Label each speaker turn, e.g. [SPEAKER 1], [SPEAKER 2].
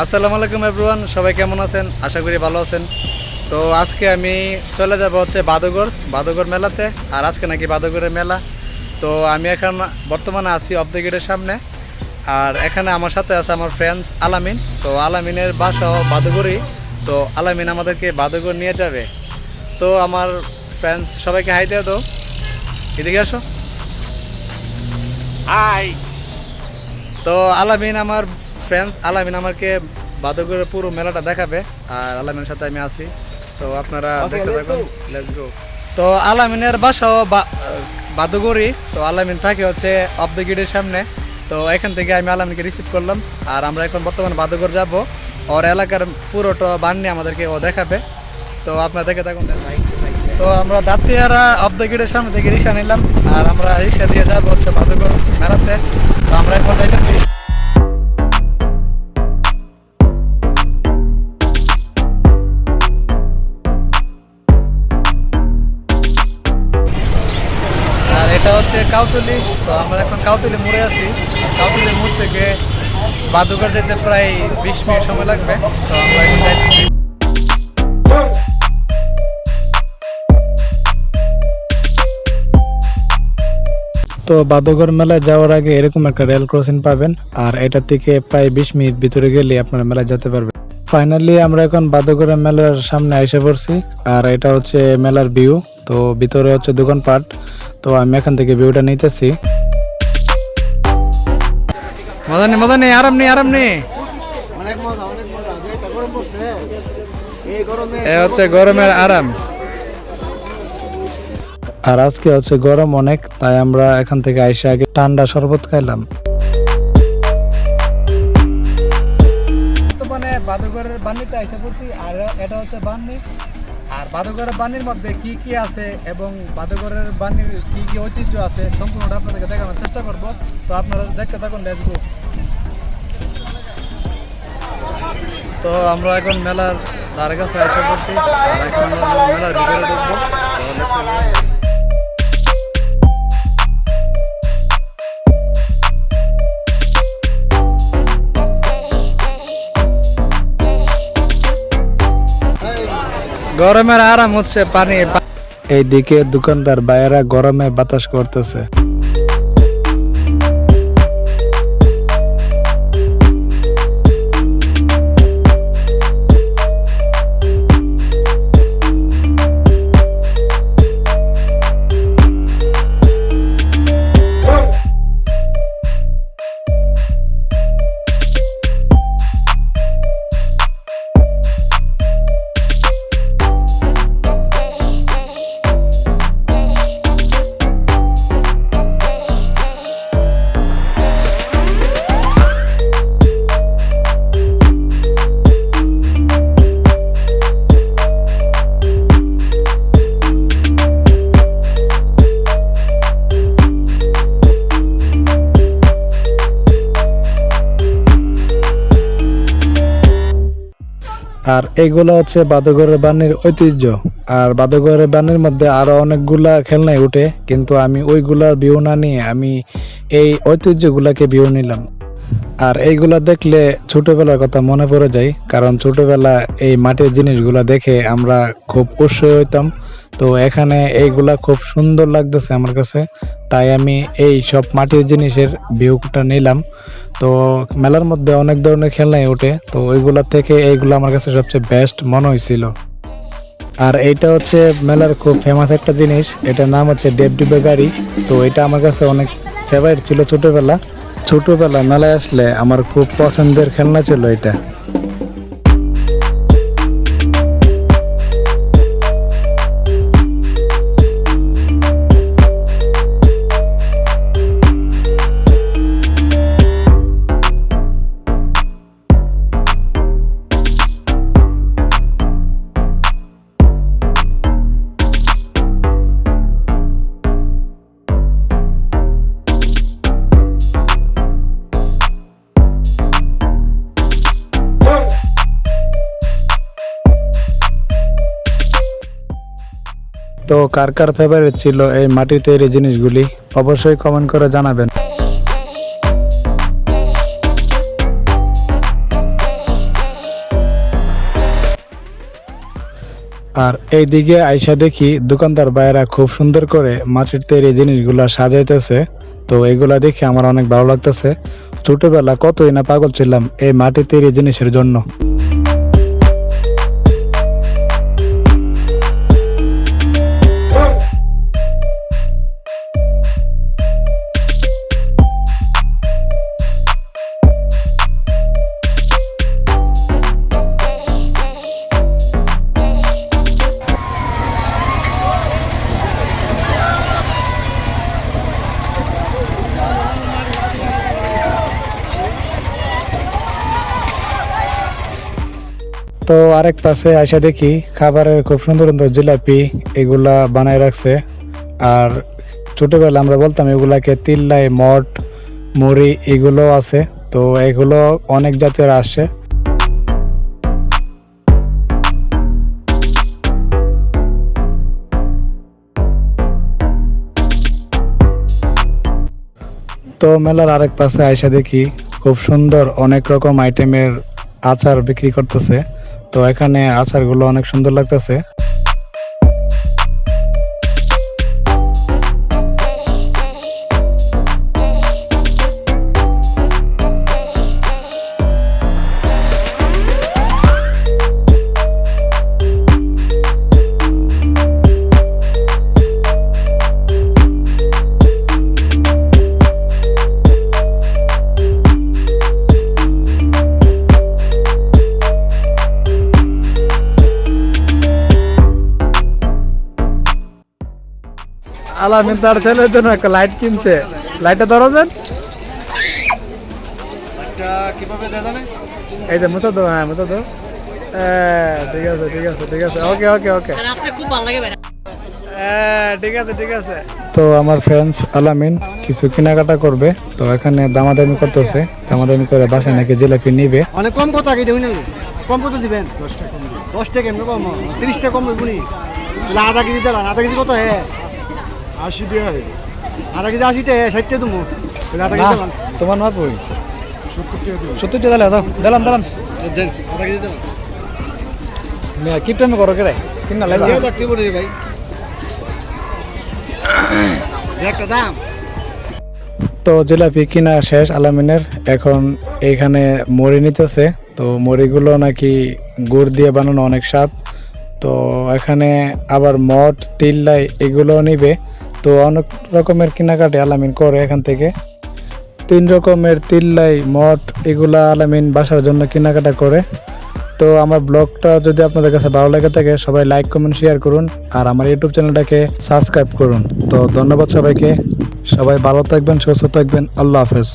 [SPEAKER 1] আসসালামু আলাইকুম এভরিওয়ান, সবাই কেমন আছেন? আশা করি ভালো আছেন। তো আজকে আমি চলে যাব হচ্ছে বাদুগর মেলাতে। আর আজকে নাকি বাদুগরের মেলা। তো আমি এখন বর্তমানে আছি অফ দ্য গেটের সামনে। আর এখানে আমার সাথে আছে আমার ফ্রেন্ডস আলামিন। তো আলামিনের বাসাও বাদুগরই। তো আলামিন আমাদেরকে বাদুগর নিয়ে যাবে। তো আমার ফ্রেন্ডস সবাইকে হাই দিয়ে দাও, এদিকে আসো।
[SPEAKER 2] হাই।
[SPEAKER 1] তো আলামিন আমার ফ্রেন্ডস, আলামিন আমাকে বাদুগরের পুরো মেলাটা দেখাবে। আর আলামিনের সাথে আমি আছি। তো আপনারা দেখতে থাকুন, লেটস গো। তো আলামিনের বাসাও বাদুগরি। তো আলামিন থাকে হচ্ছে অফ দ্য গেটের সামনে। তো এখান থেকে আমি আলামিনকে রিসিভ করলাম। আর আমরা এখন বর্তমানে বাদুগর যাব। ওর এলাকার পুরোটা বান্নি আমাদেরকে ও দেখাবে। তো আপনারা দেখে থাকুন। তো আমরা দাঁতিয়ারা অফ দ্য গেটের সামনে থেকে রিক্সা নিলাম। আর আমরা রিক্সা দিয়ে যাবো হচ্ছে বাদুগর মেলাতে। তো আমরা এখন যাইতেছি। এটা হচ্ছে কাউতলি। তো আমরা এখন কাউতলি মোড়ে আছি। কাউতলি মোড় থেকে বাদুগর যেতে প্রায় 20 মিনিট সময় লাগবে। তো আমরা এখন যাইতেছি।
[SPEAKER 3] তো বাদুগর মেলায় যাওয়ার আগে এরকম একটা রেল ক্রসিং পাবেন। আর এটা থেকে প্রায় 20 মিনিট ভিতরে গেলে আপনারা মেলায় যেতে পারবেন। ফাইনালি আমরা এখন বাদুগরের মেলার সামনে এসে পড়ছি। আর এটা হচ্ছে মেলার ভিউ। তো ভিতরে হচ্ছে দোকানপাট। তো আমি এখান থেকে ভিউটা নিতেছি।
[SPEAKER 1] মজা নেই, আরাম নেই।
[SPEAKER 2] অনেক মজা যেটা গরম পড়ছে এই গরমে
[SPEAKER 1] এ হচ্ছে গরমের আরাম।
[SPEAKER 3] আর আজকে হচ্ছে গরম অনেক, তাই আমরা এখান থেকে আইসা আগে ঠান্ডা শরবত খাইলাম।
[SPEAKER 1] মানে বাদুগরের বান্নিটা এসে পড়ছি। আর এটা হচ্ছে বান্নি। আর বাদুগরের বান্নির মধ্যে কি কি আছে এবং বাদুগরের বান্নির কি কি ঐতিহ্য আছে সম্পূর্ণটা আপনাদেরকে দেখানোর চেষ্টা করব। তো আপনারা দেখতে থাকুন, লেটস গো। তো আমরা এখন মেলার ধারে কাছে এসে পড়ছি। আর এখন আমরা মেলার ভিতরে ঢুকবো। গরমের আরাম হচ্ছে পানি।
[SPEAKER 3] এইদিকে দোকানদার ভাইয়েরা গরমে বাতাস করতেছে। আর এইগুলা হচ্ছে বাদুগরের বান্নির ঐতিহ্য। আর বাদুগরের বান্নির মধ্যে আরো অনেকগুলা খেলনাই উঠে, কিন্তু আমি ওইগুলার ভিউ না নিয়ে আমি এই ঐতিহ্যগুলাকে ভিউ নিলাম। আর এইগুলা দেখলে ছোটবেলার কথা মনে পড়ে যায়, কারণ ছোটবেলা এই মাটির জিনিসগুলা দেখে আমরা খুব উৎসাহী হইতাম। তো এখানে এইগুলা খুব সুন্দর লাগতেছে আমার কাছে, তাই আমি এই সব মাটির জিনিসের ভিউটা নিলাম। তো মেলার মধ্যে অনেক ধরনের খেলনাই ওঠে, তো ওইগুলা থেকে এইগুলো আমার কাছে সবচেয়ে বেস্ট মনে হয়েছিল। আর এইটা হচ্ছে মেলার খুব ফেমাস একটা জিনিস, এটার নাম হচ্ছে ডেবডুবে গাড়ি। তো এটা আমার কাছে অনেক ফেভারিট ছিল ছোটবেলা মেলায় আসলে আমার খুব পছন্দের খেলনা ছিল এটা। তো কার কার ফেভারিট ছিল এই মাটির তৈরি জিনিসগুলি অবশ্যই কমেন্ট করে জানাবেন। আর এইদিকে আইসা দেখি দোকানদার ভাইয়েরা খুব সুন্দর করে মাটির তৈরি জিনিসগুলা সাজাইতেছে। তো এগুলা দেখে আমার অনেক ভালো লাগতেছে। ছোটবেলা কতই না পাগল ছিলাম এই মাটির তৈরি জিনিসের জন্য। তো আরেক পাশে আইসা দেখি খাবারের খুব সুন্দর সুন্দর জিলাপি এগুলা বানায় রাখছে। আর ছোটবেলা আমরা বলতাম এগুলাকে তিল্লাই, মট, মুড়ি এগুলো আছে। তো এগুলো অনেক জাতের আসে। তো মেলার আরেক পাশে আইসা দেখি খুব সুন্দর অনেক রকম আইটেমের আচার বিক্রি করতেছে। তো এখানে আচারগুলো অনেক সুন্দর লাগতেছে।
[SPEAKER 1] আলামিন তার ছেলের জন্য একটা লাইট কিনছে, লাইটটা ধরো দেন।
[SPEAKER 2] কিভাবে দেখা না?
[SPEAKER 1] এই যে মুছা দাও, হ্যাঁ মুছা দাও। ঠিক আছে ঠিক আছে ঠিক আছে, ওকে ওকে ওকে,
[SPEAKER 4] খুব ভালো লাগে ভাই।
[SPEAKER 1] ঠিক আছে ঠিক আছে।
[SPEAKER 3] তো আমার ফ্রেন্ডস আলামিন কিছু কেনাকাটা করবে। তো এখানে দামাদামি করতেছে, দামাদামি করে বাসায় নাকি জিলাপি নিবে।
[SPEAKER 2] অনেক কম কথা কি দেবেন? কম কত দিবেন? 10 টাকা এমনি কম, 30 টাকা কম হইব নি? আধা কেজি দিলাম, আধা কেজি কত হে? 80 টাকা। আধা কেজি 80 টাকা, 60 টাকা দেবো। আধা কেজি দিলাম
[SPEAKER 1] তোমার না বই
[SPEAKER 2] 70 টাকা দেবো।
[SPEAKER 1] 70 টাকা দাও, দিলাম দিলাম।
[SPEAKER 2] দেন, আধা কেজি দিলাম।
[SPEAKER 1] কি টাইমে করো কে রে? কিনা লাইবা
[SPEAKER 2] দিয়ে দেখতে বলি ভাই, একটা দাম।
[SPEAKER 3] তো জিলাপি কিনা শেষ আলামিনের। এখন এখানে মুড়ি নিতেছে। তো মুড়িগুলো নাকি গুড় দিয়ে বানানো, অনেক স্বাদ। তো এখানে আবার মট, তিল্লাই এগুলো নিবে। তো অনেক রকমের কেনাকাটি আলামিন করে এখান থেকে। 3 রকমের তিল্লাই, মট এগুলা আলামিন বাসার জন্য কেনাকাটা করে। তো আমার ব্লগটা যদি আপনাদের কাছে ভালো লেগে থাকে সবাই লাইক, কমেন্ট, শেয়ার করুন। আর আমার ইউটিউব চ্যানেলটাকে সাবস্ক্রাইব করুন। তো ধন্যবাদ সবাইকে। সবাই ভালো থাকবেন, সুস্থ থাকবেন। আল্লাহ হাফেজ।